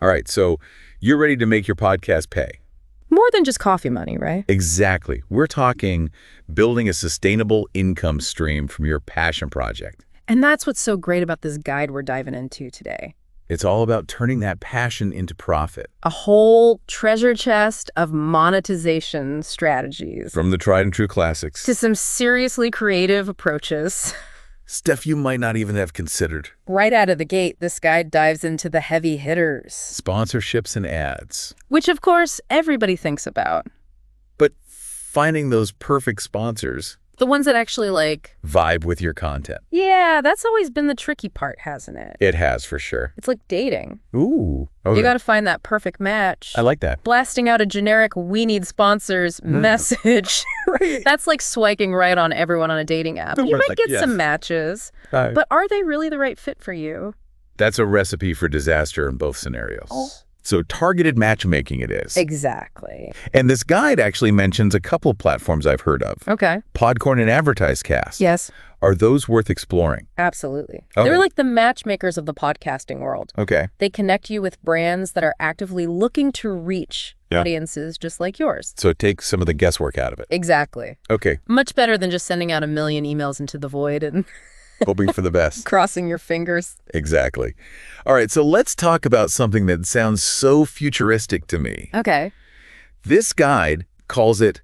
All right, so you're ready to make your podcast pay. More than just coffee money, right? Exactly. We're talking building a sustainable income stream from your passion project. And that's what's so great about this guide we're diving into today. It's all about turning that passion into profit. A whole treasure chest of monetization strategies. From the tried and true classics to some seriously creative approaches. Stuff you might not even have considered. Right out of the gate, this guide dives into the heavy hitters. Sponsorships and ads. Which, of course, everybody thinks about. But finding those perfect sponsors. The ones that actually, vibe with your content. Yeah, that's always been the tricky part, hasn't it? It has, for sure. It's like dating. Ooh. Okay. You gotta find that perfect match. I like that. Blasting out a generic "we need sponsors" message. Right. That's like swiking right on everyone on a dating app. You might get some matches, but are they really the right fit for you? That's a recipe for disaster in both scenarios. Oh. So targeted matchmaking it is. Exactly. And this guide actually mentions a couple platforms I've heard of. Okay. Podcorn and AdvertiseCast. Yes. Are those worth exploring? Absolutely. Okay. They're like the matchmakers of the podcasting world. Okay. They connect you with brands that are actively looking to reach audiences just like yours. So it takes some of the guesswork out of it. Exactly. Okay. Much better than just sending out a million emails into the void and hoping for the best. Crossing your fingers. Exactly. All right, so let's talk about something that sounds so futuristic to me. Okay. This guide calls it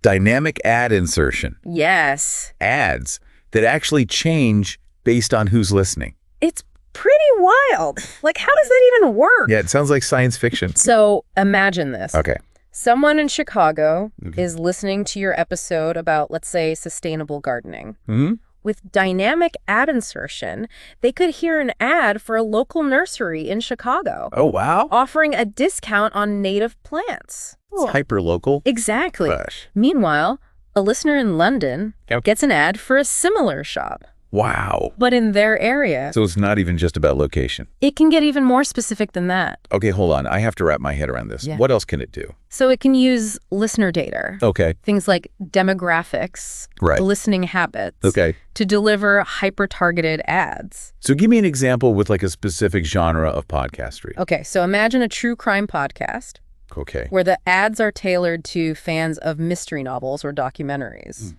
dynamic ad insertion. Yes. Ads that actually change based on who's listening. It's pretty wild. Like, how does that even work? Yeah, it sounds like science fiction. So imagine this. Okay. Someone in Chicago is listening to your episode about, let's say, sustainable gardening. Mm-hmm. With dynamic ad insertion, they could hear an ad for a local nursery in Chicago. Oh, wow. Offering a discount on native plants. It's hyper-local. Exactly. Gosh. Meanwhile, a listener in London gets an ad for a similar shop. Wow. But in their area. So it's not even just about location. It can get even more specific than that. Okay, hold on. I have to wrap my head around this. Yeah. What else can it do? So it can use listener data. Okay. Things like demographics, listening habits. Okay. To deliver hyper-targeted ads. So give me an example with like a specific genre of podcastery. Okay, so imagine a true crime podcast. Okay. Where the ads are tailored to fans of mystery novels or documentaries.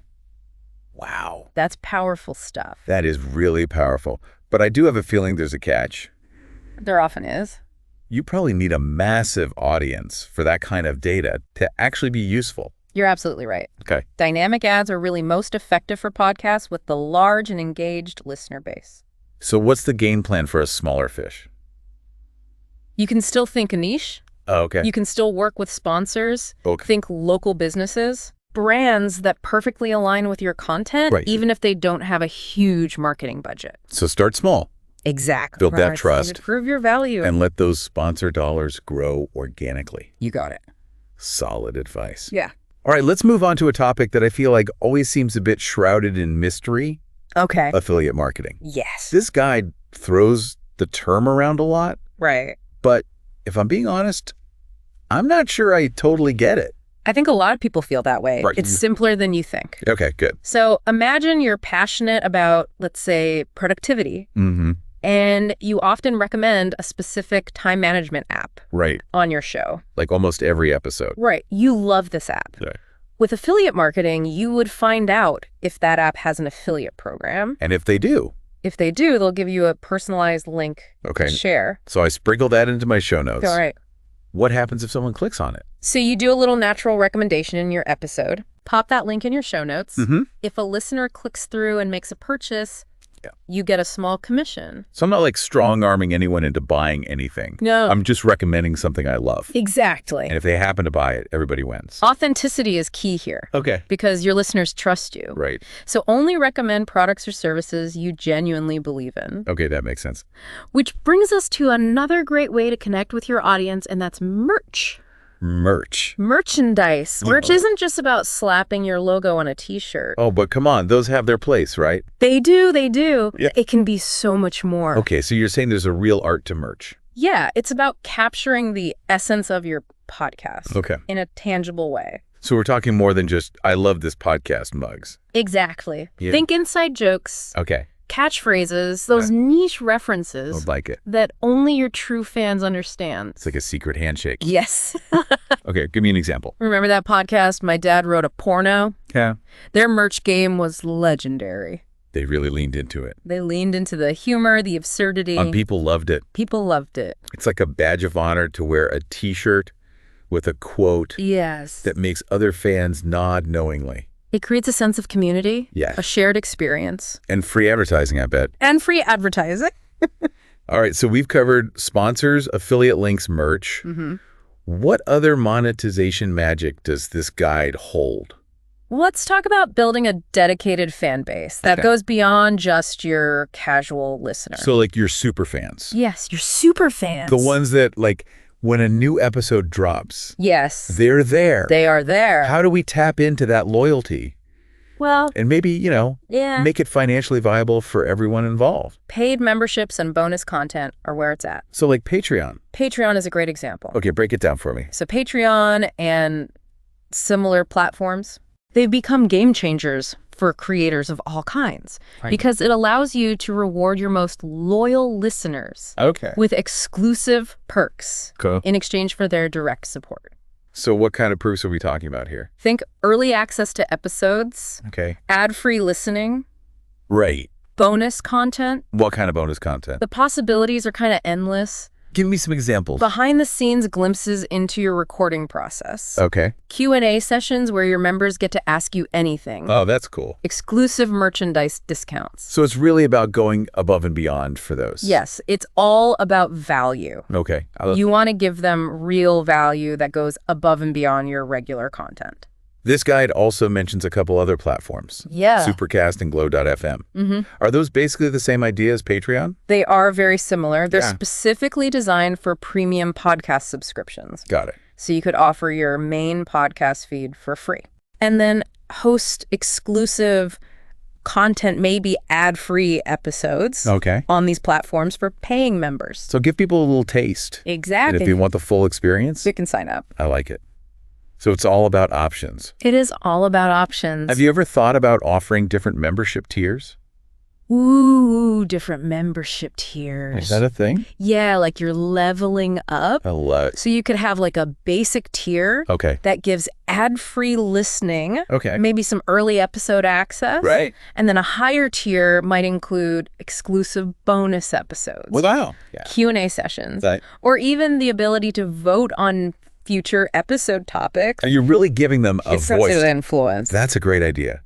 Wow. That's powerful stuff. That is really powerful. But I do have a feeling there's a catch. There often is. You probably need a massive audience for that kind of data to actually be useful. You're absolutely right. Okay. Dynamic ads are really most effective for podcasts with the large and engaged listener base. So what's the game plan for a smaller fish? You can still think a niche. Oh, okay. You can still work with sponsors. Okay. Think local businesses. Brands that perfectly align with your content, even if they don't have a huge marketing budget. So start small. Exactly. Build that trust. Prove your value. And let those sponsor dollars grow organically. You got it. Solid advice. Yeah. All right, let's move on to a topic that I feel like always seems a bit shrouded in mystery. Okay. Affiliate marketing. Yes. This guide throws the term around a lot. Right. But if I'm being honest, I'm not sure I totally get it. I think a lot of people feel that way. Right. It's simpler than you think. Okay, good. So imagine you're passionate about, let's say, productivity. Mm-hmm. And you often recommend a specific time management app on your show. Like almost every episode. Right. You love this app. Right. With affiliate marketing, you would find out if that app has an affiliate program. And if they do. If they do, they'll give you a personalized link to share. So I sprinkle that into my show notes. All right. What happens if someone clicks on it? So you do a little natural recommendation in your episode. Pop that link in your show notes. Mm-hmm. If a listener clicks through and makes a purchase, you get a small commission. So I'm not like strong-arming anyone into buying anything. No. I'm just recommending something I love. Exactly. And if they happen to buy it, everybody wins. Authenticity is key here. Okay. Because your listeners trust you. Right. So only recommend products or services you genuinely believe in. Okay, that makes sense. Which brings us to another great way to connect with your audience, and that's merch. Merch. Merchandise. Merch isn't just about slapping your logo on a t-shirt. Oh, but come on, those have their place, right? They do, they do. Yeah. It can be so much more. Okay, so you're saying there's a real art to merch. Yeah, it's about capturing the essence of your podcast in a tangible way. So we're talking more than just, I love this podcast mugs. Exactly. Yeah. Think inside jokes. Okay. catchphrases, those niche references I'd like it. that only your true fans understand. It's like a secret handshake. Yes. Okay, give me an example. Remember that podcast, My Dad Wrote a Porno? Yeah. Their merch game was legendary. They really leaned into it. They leaned into the humor, the absurdity. And people loved it. People loved it. It's like a badge of honor to wear a T-shirt with a quote that makes other fans nod knowingly. It creates a sense of community, Yes. a shared experience. And free advertising, I bet. And free advertising. All right, so we've covered sponsors, affiliate links, merch. What other monetization magic does this guide hold? Let's talk about building a dedicated fan base that goes beyond just your casual listener. So like your super fans. Yes, your super fans. The ones that like when a new episode drops. Yes. They're there. They are there. How do we tap into that loyalty? Well, and maybe, make it financially viable for everyone involved. Paid memberships and bonus content are where it's at. So like Patreon. Patreon is a great example. Okay, break it down for me. So Patreon and similar platforms, they've become game changers for creators of all kinds because it allows you to reward your most loyal listeners with exclusive perks in exchange for their direct support. So what kind of proofs are we talking about here? Think early access to episodes, ad-free listening, bonus content. What kind of bonus content? The possibilities are kind of endless. Give me some examples. Behind-the-scenes glimpses into your recording process. Q&A sessions where your members get to ask you anything. Oh, that's cool. Exclusive merchandise discounts. So it's really about going above and beyond for those. Yes, it's all about value. Okay. You want to give them real value that goes above and beyond your regular content. This guide also mentions a couple other platforms. Yeah. Supercast and Glow.fm. Are those basically the same idea as Patreon? They are very similar. They're specifically designed for premium podcast subscriptions. Got it. So you could offer your main podcast feed for free. And then host exclusive content, maybe ad-free episodes on these platforms for paying members. So give people a little taste. Exactly. And if you want the full experience, you can sign up. I like it. So it's all about options. It is all about options. Have you ever thought about offering different membership tiers? Ooh, different membership tiers. Is that a thing? Yeah, like you're leveling up. I love it. So you could have like a basic tier that gives ad-free listening, maybe some early episode access. And then a higher tier might include exclusive bonus episodes. Wow. Q&A sessions. Or even the ability to vote on future episode topics. And you're really giving them a voice. Influence. That's a great idea.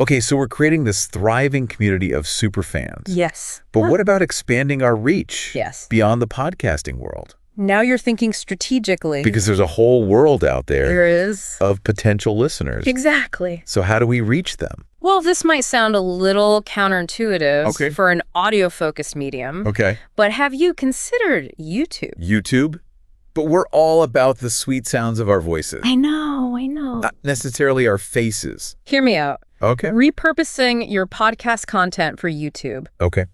Okay, so we're creating this thriving community of super fans. Yes. But what about expanding our reach beyond the podcasting world? Now you're thinking strategically. Because there's a whole world out there. There is. Of potential listeners. Exactly. So how do we reach them? Well, this might sound a little counterintuitive for an audio-focused medium. But have you considered YouTube? YouTube? But we're all about the sweet sounds of our voices. I know. Not necessarily our faces. Hear me out. Okay. Repurposing your podcast content for YouTube.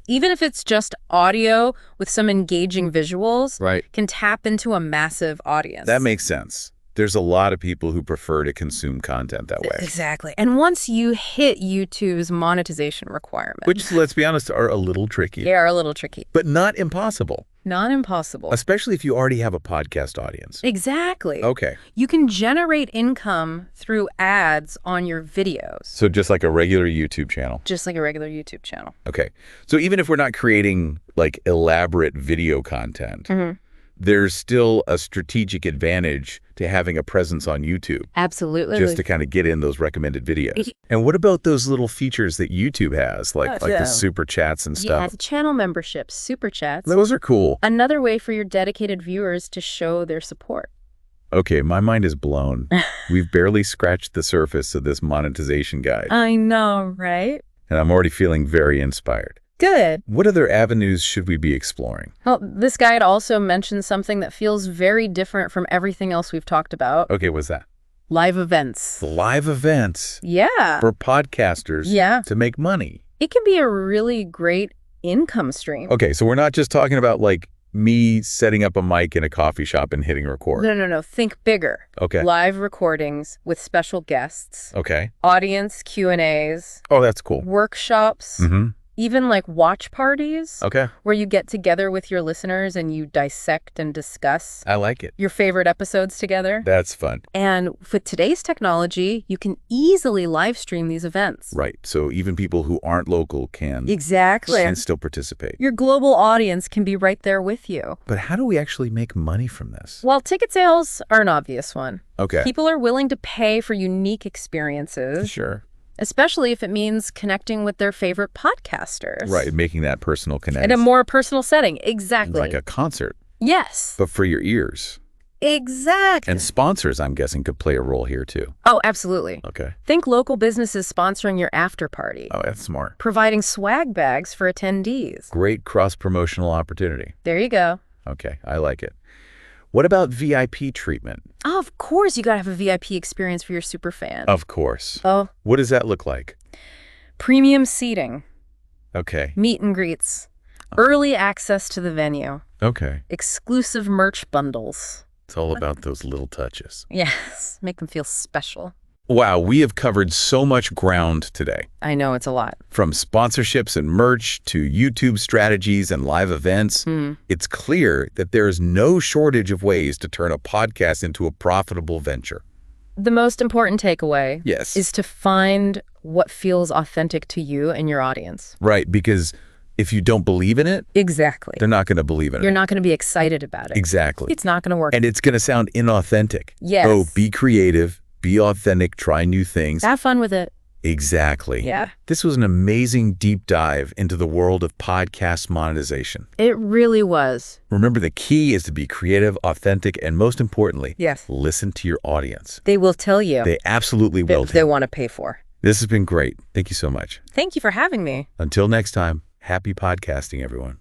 Even if it's just audio with some engaging visuals, can tap into a massive audience. That makes sense. There's a lot of people who prefer to consume content that way. Exactly. And once you hit YouTube's monetization requirements, which, let's be honest, are a little tricky. They are a little tricky. But not impossible. Not impossible. Especially if you already have a podcast audience. Exactly. Okay. You can generate income through ads on your videos. So just like a regular YouTube channel. Just like a regular YouTube channel. Okay. So even if we're not creating like elaborate video content, there's still a strategic advantage to having a presence on YouTube. Absolutely. Just to kind of get in those recommended videos. And what about those little features that YouTube has, like the super chats and stuff? Yeah, the channel memberships, super chats. Those are cool. Another way for your dedicated viewers to show their support. Okay, my mind is blown. We've barely scratched the surface of this monetization guide. I know, right? And I'm already feeling very inspired. Good. What other avenues should we be exploring? Well, this guide also mentions something that feels very different from everything else we've talked about. Okay, what's that? Live events. Live events? Yeah. For podcasters to make money. It can be a really great income stream. Okay, so we're not just talking about like me setting up a mic in a coffee shop and hitting record. No. Think bigger. Okay. Live recordings with special guests. Okay. Audience Q&As. Oh, that's cool. Workshops. even like watch parties. Okay. Where you get together with your listeners and you dissect and discuss I like it. your favorite episodes together. That's fun. And with today's technology, you can easily live stream these events. Right. So even people who aren't local can still participate. Your global audience can be right there with you. But how do we actually make money from this? Well, ticket sales are an obvious one. Okay. People are willing to pay for unique experiences. Sure. Especially if it means connecting with their favorite podcasters. Right, making that personal connection. In a more personal setting, exactly. Like a concert. Yes. But for your ears. Exactly. And sponsors, I'm guessing, could play a role here too. Oh, absolutely. Okay. Think local businesses sponsoring your after party. Oh, that's smart. Providing swag bags for attendees. Great cross-promotional opportunity. There you go. Okay, I like it. What about VIP treatment? Oh, of course you gotta have a VIP experience for your super fan. Of course. Oh. What does that look like? Premium seating. Okay. Meet and greets. Early access to the venue. Okay. Exclusive merch bundles. It's all about those little touches. Yes, make them feel special. Wow, we have covered so much ground today. I know, it's a lot. From sponsorships and merch to YouTube strategies and live events, it's clear that there is no shortage of ways to turn a podcast into a profitable venture. The most important takeaway Yes. is to find what feels authentic to you and your audience. Right, because if you don't believe in it, Exactly. they're not going to believe in it. You're not going to be excited about it. Exactly. It's not going to work. And it's going to sound inauthentic. Yes. Oh, be creative, be authentic, try new things. Have fun with it. Exactly. Yeah. This was an amazing deep dive into the world of podcast monetization. It really was. Remember, the key is to be creative, authentic, and most importantly, Yes. listen to your audience. They will tell you. They absolutely will. They want to pay for. This has been great. Thank you so much. Thank you for having me. Until next time, happy podcasting, everyone.